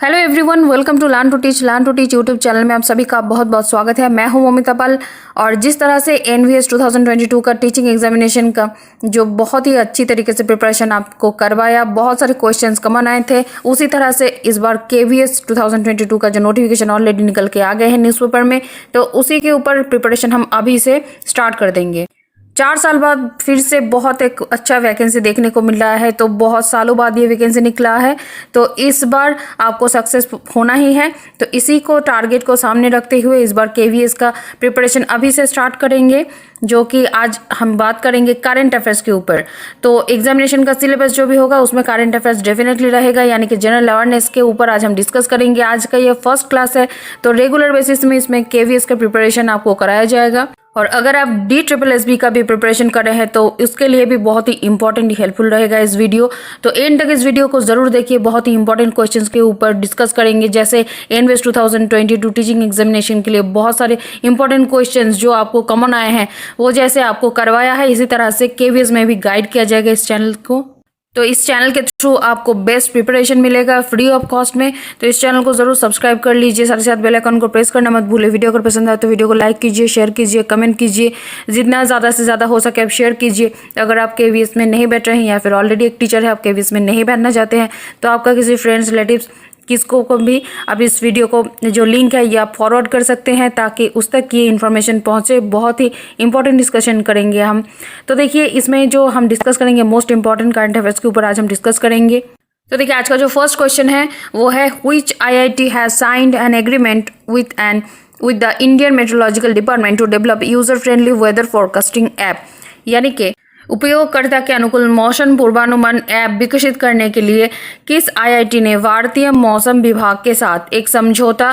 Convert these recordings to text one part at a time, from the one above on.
Hello everyone, welcome to learn to teach YouTube channel में आप सभी का बहुत बहुत स्वागत है। मैं हूं ममिता पाल। और जिस तरह से एनवीएस 2022 का टीचिंग एग्जामिनेशन का जो बहुत ही अच्छी तरीके से प्रिपरेशन आपको करवाया, बहुत सारे क्वेश्चंस कॉमन आए थे, उसी तरह से इस बार केवीएस 2022 का जो नोटिफिकेशन ऑलरेडी निकल के आ गए हैं न्यूज़पेपर में, तो उसी के ऊपर प्रिपरेशन हम अभी से स्टार्ट कर देंगे। 4 साल बाद फिर से बहुत एक अच्छा वैकेंसी देखने को मिल रहा है, तो बहुत सालों बाद ये वैकेंसी निकला है, तो इस बार आपको सक्सेस होना ही है। तो इसी को टारगेट को सामने रखते हुए इस बार केवीएस का प्रिपरेशन अभी से स्टार्ट करेंगे, जो कि आज हम बात करेंगे करंट अफेयर्स के ऊपर। तो एग्जामिनेशन का सिलेबस जो भी होगा उसमें करंट अफेयर्स डेफिनेटली रहेगा, यानी कि जनरल अवेयरनेस के ऊपर आज हम डिस्कस करेंगे। आज का ये फर्स्ट क्लास है, तो रेगुलर बेसिस में इसमें केवीएस का प्रिपरेशन आपको कराया जाएगा। और अगर आप DSSB का भी प्रिपरेशन कर रहे हैं तो उसके लिए भी बहुत ही इंपॉर्टेंट हेल्पफुल रहेगा इस वीडियो। तो एंड तक इस वीडियो को जरूर देखिए, बहुत ही इंपॉर्टेंट क्वेश्चंस के ऊपर डिस्कस करेंगे। जैसे एनवीएस 2022 टीचिंग एग्जामिनेशन के लिए बहुत सारे इंपॉर्टेंट क्वेश्चंस जो आपको कॉमन आए हैं, वो जैसे आपको करवाया है इसी तरह से केवीएस में भी गाइड किया जाएगा इस चैनल को। तो इस चैनल के थ्रू आपको बेस्ट प्रिपरेशन मिलेगा फ्री ऑफ कॉस्ट में। तो इस चैनल को जरूर सब्सक्राइब कर लीजिए, साथ ही साथ बेल आइकन को प्रेस करना मत भूलिए। वीडियो अगर पसंद आए तो वीडियो को लाइक कीजिए, शेयर कीजिए, कमेंट कीजिए, जितना ज़्यादा से ज़्यादा हो सके आप शेयर कीजिए। अगर आप केवीएस में नहीं बैठ रहे हैं या फिर ऑलरेडी एक टीचर है आप केवीएस में नहीं बैठना चाहते हैं, तो आपका किसी फ्रेंड्स रिलेटिव्स किसको को भी अब इस वीडियो को जो लिंक है ये आप फॉरवर्ड कर सकते हैं, ताकि उस तक ये इन्फॉर्मेशन पहुंचे। बहुत ही इंपॉर्टेंट डिस्कशन करेंगे हम। तो देखिए, इसमें जो हम डिस्कस करेंगे मोस्ट इंपॉर्टेंट करंट अफेयर्स के ऊपर आज हम डिस्कस करेंगे। तो देखिए, आज का जो फर्स्ट क्वेश्चन है वो है which IIT has signed an agreement with the Indian meteorological department to develop user friendly weather forecasting app, यानी कि उपयोगकर्ता के अनुकूल मौसम पूर्वानुमान ऐप विकसित करने के लिए किस IIT ने भारतीय मौसम विभाग के साथ एक समझौता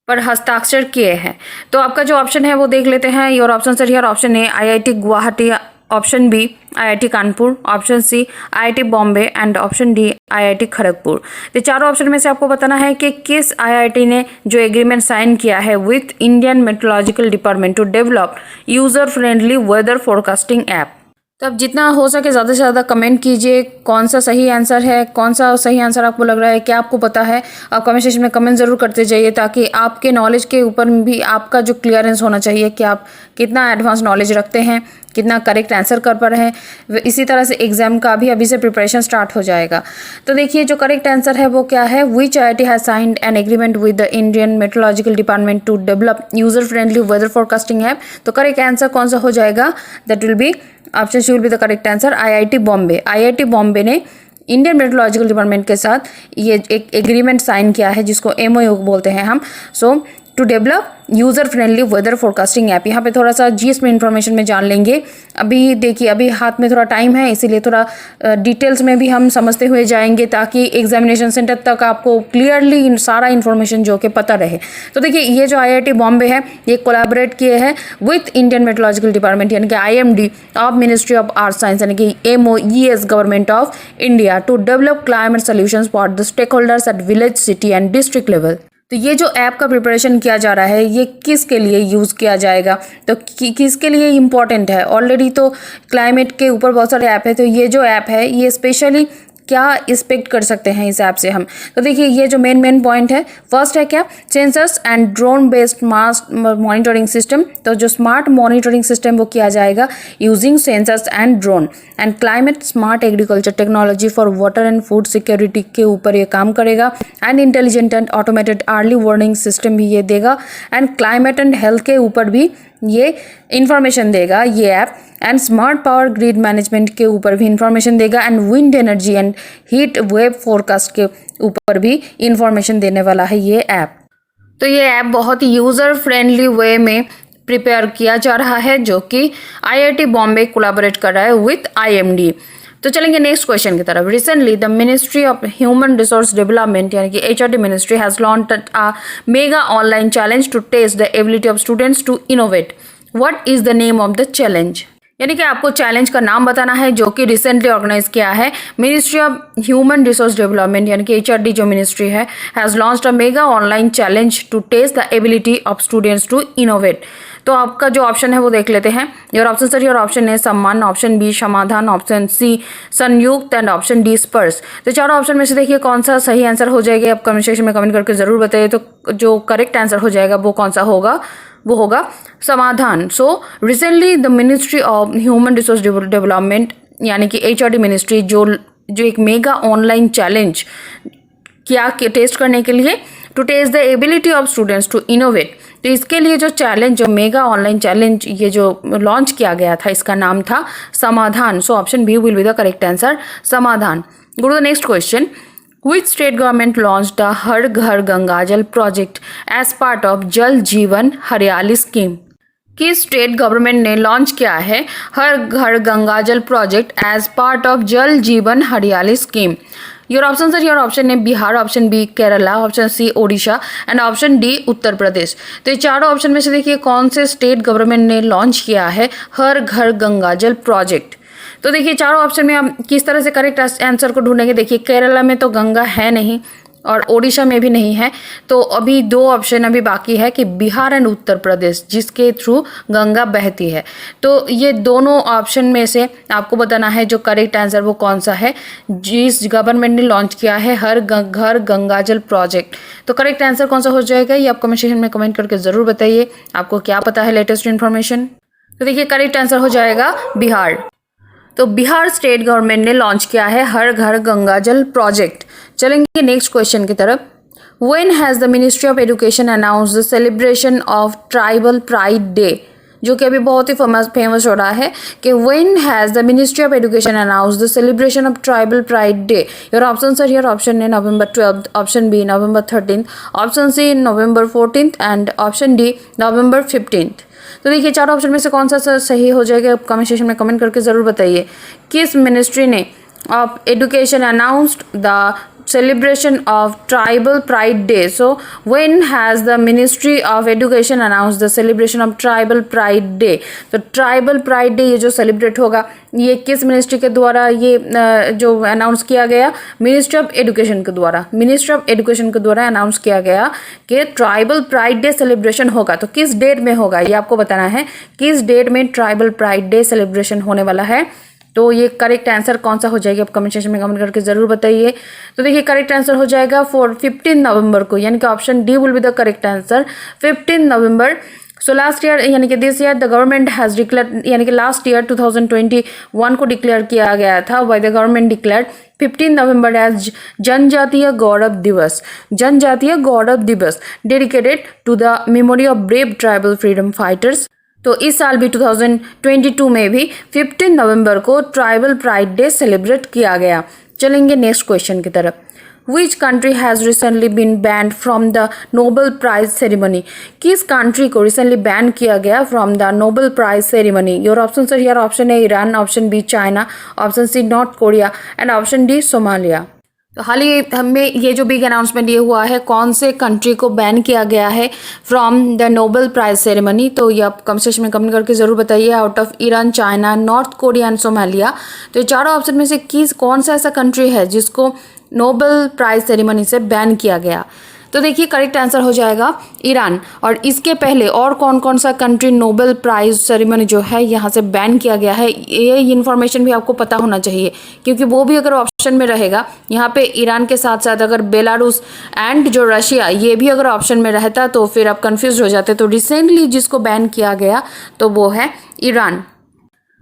पर हस्ताक्षर किए हैं। तो आपका जो ऑप्शन है वो देख लेते हैं। Your option sir here, option A IIT Guwahati, option B IIT Kanpur, option C IIT Bombay and option D IIT Kharagpur. तो चारों ऑप्शन में से आपको बताना है कि किस IIT ने जो एग्रीमेंट साइन किया है with Indian meteorological department to develop user friendly weather forecasting app. तो अब जितना हो सके ज़्यादा से ज़्यादा कमेंट कीजिए, कौन सा सही आंसर है, कौन सा सही आंसर आपको लग रहा है, क्या आपको पता है। आप कमेंट सेक्शन में कमेंट ज़रूर करते जाइए, ताकि आपके नॉलेज के ऊपर भी आपका जो क्लियरेंस होना चाहिए कि आप कितना एडवांस नॉलेज रखते हैं, कितना करेक्ट आंसर कर पा रहे हैं। इसी तरह से एग्जाम का भी अभी से प्रिपरेशन स्टार्ट हो जाएगा। तो देखिए, जो करेक्ट आंसर है वो क्या है, which IIT has signed an agreement with the Indian meteorological department to develop user friendly weather forecasting app. तो करेक्ट आंसर कौन सा हो जाएगा, that will be option C will be the correct answer IIT Bombay. IIT Bombay ने Indian meteorological department के साथ ये एक एग्रीमेंट साइन किया है, जिसको MOU बोलते हैं हम। So to develop user friendly weather forecasting app. यहाँ पे थोड़ा सा GS में इन्फॉर्मेशन में जान लेंगे। अभी देखिए, अभी हाथ में थोड़ा टाइम है, इसीलिए थोड़ा डिटेल्स में भी हम समझते हुए जाएंगे, ताकि एग्जामिनेशन सेंटर तक आपको क्लियरली सारा इन्फॉर्मेशन जो कि पता रहे। तो देखिए, ये जो IIT बॉम्बे है ये कोलैबोरेट किए हैं विथ इंडियन मेट्रोलॉजिकल डिपार्टमेंट, यानी कि IMD of ministry of earth science, यानी कि MOES government of India, to develop climate solutions for the stakeholders at village, city and district level. तो ये जो ऐप का प्रिपरेशन किया जा रहा है ये किसके लिए यूज़ किया जाएगा, तो किसके लिए इम्पॉर्टेंट है। ऑलरेडी तो क्लाइमेट के ऊपर बहुत सारे ऐप है, तो ये जो ऐप है ये स्पेशली क्या एक्सपेक्ट कर सकते हैं इस ऐप से हम। तो देखिए, ये जो मेन पॉइंट है, फर्स्ट है क्या, sensors and drone based mass monitoring system. तो जो स्मार्ट मॉनिटरिंग सिस्टम वो किया जाएगा using sensors and drone and climate smart agriculture technology for water and food security के ऊपर ये काम करेगा। And intelligent and automated early warning system भी ये देगा। एंड क्लाइमेट एंड हेल्थ के ऊपर भी ये इंफॉर्मेशन देगा ये app. And smart power grid management के ऊपर भी इंफॉर्मेशन देगा। And wind energy and heat wave forecast के ऊपर भी इंफॉर्मेशन देने वाला है ये ऐप। तो ये ऐप बहुत ही यूज़र फ्रेंडली वे में प्रिपेयर किया जा रहा है, जो कि IIT बॉम्बे कोलैबोरेट कर रहा है विथ IMD। तो चलेंगे नेक्स्ट क्वेश्चन की तरफ। Recently the ministry of human resource development, यानी कि HRD ministry, has launched a mega online challenge to test the ability of students to innovate. What is the name of the challenge, यानी कि आपको challenge का नाम बताना है जो कि रिसेंटली ऑर्गेनाइज किया है ministry of human resource development यानी कि HRD जो मिनिस्ट्री है has launched a mega online challenge to test the ability of students to innovate. तो आपका जो ऑप्शन है वो देख लेते हैं। Your option sir, your option A Samman, option B Samadhan, option C Sanyukt and option D स्पर्श। तो चारों ऑप्शन में से देखिए कौन सा सही आंसर हो जाएगा, आप कमेंट सेक्शन में कमेंट करके जरूर बताइए। तो जो करेक्ट आंसर हो जाएगा वो कौन सा होगा, वो होगा Samadhan. So recently the ministry of human resource development यानी कि HRD मिनिस्ट्री जो एक मेगा ऑनलाइन चैलेंज किया टेस्ट करने के लिए to test the ability of students to innovate. तो इसके लिए जो चैलेंज, जो मेगा ऑनलाइन चैलेंज ये जो लॉन्च किया गया था, इसका नाम था Samadhan. So option B will be the correct answer, Samadhan. Go to the next question. Which state government launched a Har Ghar Ganga जल project as part of Jal Jeevan Hariyali scheme? किस स्टेट गवर्नमेंट ने लॉन्च किया है हर घर गंगा जल project as part of Jal Jeevan Hariyali scheme? Your option sir, your option A Bihar, option B Kerala, option C Odisha and option D Uttar Pradesh. तो ये चारों option में से देखिए कौन से स्टेट गवर्नमेंट ने लॉन्च किया है हर घर गंगा जल प्रोजेक्ट। तो देखिए चारों ऑप्शन में हम किस तरह से करेक्ट आंसर को ढूंढेंगे। देखिए केरला में तो गंगा है नहीं और ओडिशा में भी नहीं है, तो अभी दो ऑप्शन अभी बाकी है कि बिहार एंड उत्तर प्रदेश जिसके थ्रू गंगा बहती है। तो ये दोनों ऑप्शन में से आपको बताना है जो करेक्ट आंसर वो कौन सा है जिस गवर्नमेंट ने लॉन्च किया है हर घर गंगा जल प्रोजेक्ट। तो करेक्ट आंसर कौन सा हो जाएगा ये आप कमेंट सेक्शन में कमेंट करके ज़रूर बताइए। आपको क्या पता है लेटेस्ट इन्फॉर्मेशन। तो देखिए करेक्ट आंसर हो जाएगा बिहार। तो बिहार स्टेट गवर्नमेंट ने लॉन्च किया है हर घर गंगा जल प्रोजेक्ट। चलेंगे नेक्स्ट क्वेश्चन की तरफ। When has the ministry of education announce the celebration of tribal pride day, जो कि अभी बहुत ही फेमस हो रहा है कि when has the ministry of education announce the celebration of tribal pride day? Your option sir, your option A November 12, option B November 13, option C November 14 and option D November 15। तो देखिए चारों option में से कौन सा सही हो जाएगा कमेंट सेक्शन में कमेंट करके ज़रूर बताइए। किस मिनिस्ट्री ने of education announced the celebration of tribal pride day? So when has the ministry of education announced the celebration of tribal pride day? तो ट्राइबल प्राइड डे ये जो सेलिब्रेट होगा ये किस मिनिस्ट्री के द्वारा ये जो अनाउंस किया गया? मिनिस्ट्री ऑफ एजुकेशन के द्वारा। मिनिस्ट्री ऑफ एजुकेशन के द्वारा अनाउंस किया गया कि ट्राइबल प्राइड डे सेलिब्रेशन होगा। तो किस डेट में होगा ये आपको बताना है, किस डेट में ट्राइबल प्राइड डे सेलिब्रेशन होने वाला है। तो ये करेक्ट आंसर कौन सा हो जाएगा आप कमेंट सेक्शन में कमेंट करके ज़रूर बताइए। तो देखिए करेक्ट आंसर हो जाएगा 15 नवंबर को, यानी कि option D will be the correct answer, 15 November. So last year यानी कि this year the government has declare, यानी कि लास्ट ईयर 2021 को डिक्लेयर किया गया था by the government declare 15 November as Janjatiya Gaurav Divas, Janjatiya Gaurav Divas dedicated to the memory of brave tribal freedom fighters. तो इस साल भी 2022 में भी 15 नवंबर को ट्राइबल प्राइड डे सेलिब्रेट किया गया। चलेंगे नेक्स्ट क्वेश्चन की तरफ। Which country has recently been banned from the Nobel Prize ceremony? किस कंट्री को रिसेंटली बैन किया गया from the Nobel prize ceremony? Your option sir, your option A Iran, option B China, option C North Korea and option D Somalia. तो हाल ही हमें ये जो big announcement ये हुआ है कौन से कंट्री को बैन किया गया है from the Nobel prize ceremony, तो ये आप कमेंट सेक्शन में कमेंट करके ज़रूर बताइए। Out of Iran, China, north Korea and Somalia. तो ये चारों ऑप्शन में से कौन सा ऐसा कंट्री है जिसको नोबेल प्राइज सेरेमनी से बैन किया गया? तो देखिए करेक्ट आंसर हो जाएगा ईरान। और इसके पहले और कौन कौन सा कंट्री नोबेल प्राइज सेरेमनी जो है यहाँ से बैन किया गया है ये इन्फॉर्मेशन भी आपको पता होना चाहिए, क्योंकि वो भी अगर ऑप्शन में रहेगा यहाँ पे ईरान के साथ साथ अगर बेलारूस एंड जो रशिया ये भी अगर ऑप्शन में रहता तो फिर आप कंफ्यूज हो जाते। तो रिसेंटली जिसको बैन किया गया तो वो है ईरान,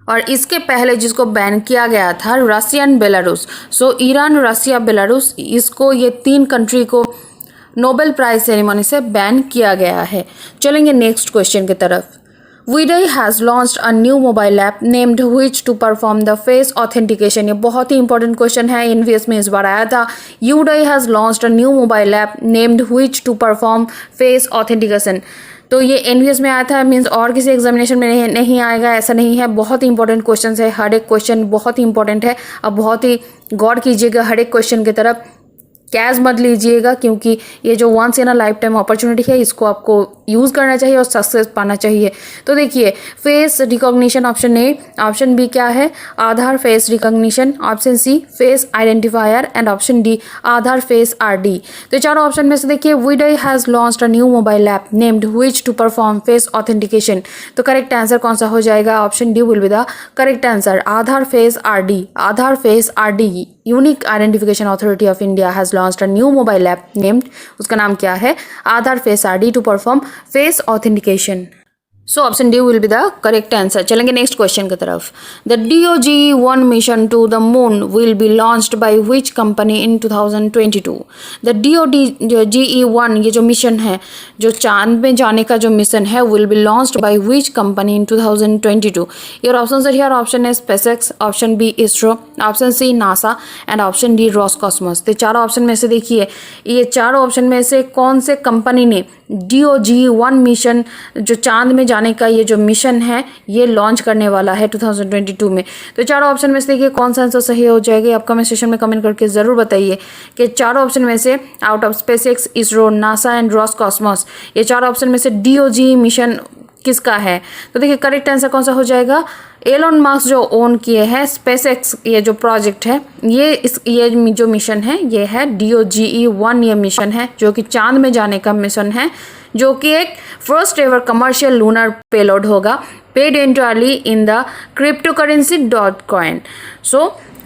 और इसके पहले जिसको बैन किया गया था Russian Belarus. So Iran, Russia, Belarus, इसको ये 3 कंट्री को नोबेल प्राइज सेरेमनी से बैन किया गया है। चलेंगे नेक्स्ट क्वेश्चन की तरफ। UIDAI has launched a new mobile app named which to perform the face authentication. ये बहुत ही इंपॉर्टेंट क्वेश्चन है, एनवीएस में इस बार आया था। UIDAI has launched a new mobile app named which to perform face authentication. तो ये एनवीएस में आया था, मीन्स और किसी एग्जामिनेशन में नहीं आएगा ऐसा नहीं है। बहुत ही इंपॉर्टेंट क्वेश्चन है, हर एक क्वेश्चन बहुत ही इंपॉर्टेंट है। अब बहुत ही गौर कीजिएगा हर एक क्वेश्चन की तरफ। कैश मत लीजिएगा, क्योंकि ये जो once in a lifetime opportunity है इसको आपको यूज़ करना चाहिए और सक्सेस पाना चाहिए। तो देखिए, face recognition option A, option B क्या है, Aadhaar face recognition, option C face identifier and option D Aadhaar face RD. तो चारों ऑप्शन में से देखिए, video has launched a new mobile app named which to perform face authentication. तो correct answer कौन सा हो जाएगा, option D will be the correct answer, Aadhaar face RD. Aadhaar face RD unique identification authority of India has launched a new mobile app named, उसका नाम क्या है, Aadhaar face RD to perform face authentication. So option D will be the correct answer. चलेंगे next question की तरफ। The DOGE-1 mission to the moon will be launched by which company in 2022। The DOGE-1 ये जो mission है, जो चांद में जाने का जो मिशन है, will be launched by which company in 2022। Your options are here, option A SpaceX, option B ISRO, option C NASA and option D Roscosmos. तो चारों ऑप्शन में से देखिए, ये चारों ऑप्शन में से कौन से कंपनी ने DOGE-1 मिशन, जो चांद में जाने का ये जो मिशन है, ये लॉन्च करने वाला है 2022 में। तो चारों ऑप्शन में से देखिए कौन सा आंसर सही हो जाएगा, आप कमेंट सेक्शन में कमेंट करके ज़रूर बताइए कि चारों ऑप्शन में से out of SpaceX, ISRO, NASA and Roscosmos, ये चारों ऑप्शन में से DOGE मिशन किसका है। तो देखिए करेक्ट आंसर कौन सा हो जाएगा, एलोन मस्क जो ओन किए हैं स्पेसएक्स ये जो प्रोजेक्ट है, ये जो मिशन है ये है DOGE-1 ये मिशन है, जो कि चांद में जाने का मिशन है, जो कि एक first ever commercial lunar payload होगा, paid entirely in the cryptocurrency dotcoin. So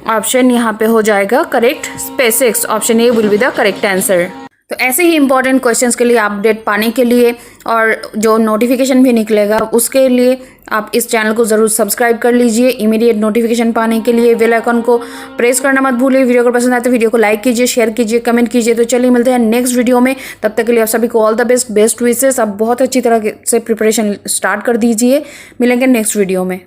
option यहाँ पे हो जाएगा correct, SpaceX, option A will be the correct answer. तो ऐसे ही इंपॉर्टेंट क्वेश्चंस के लिए अपडेट पाने के लिए और जो नोटिफिकेशन भी निकलेगा उसके लिए आप इस चैनल को ज़रूर सब्सक्राइब कर लीजिए। इमीडिएट नोटिफिकेशन पाने के लिए बेल आइकन को प्रेस करना मत भूलिए। वीडियो को पसंद आए तो वीडियो को लाइक कीजिए, शेयर कीजिए, कमेंट कीजिए। तो चलिए मिलते हैं नेक्स्ट वीडियो में, तब तक के लिए आप सभी को ऑल द बेस्ट विशेस। आप बहुत अच्छी तरह से प्रिपरेशन स्टार्ट कर दीजिए। मिलेंगे नेक्स्ट वीडियो में।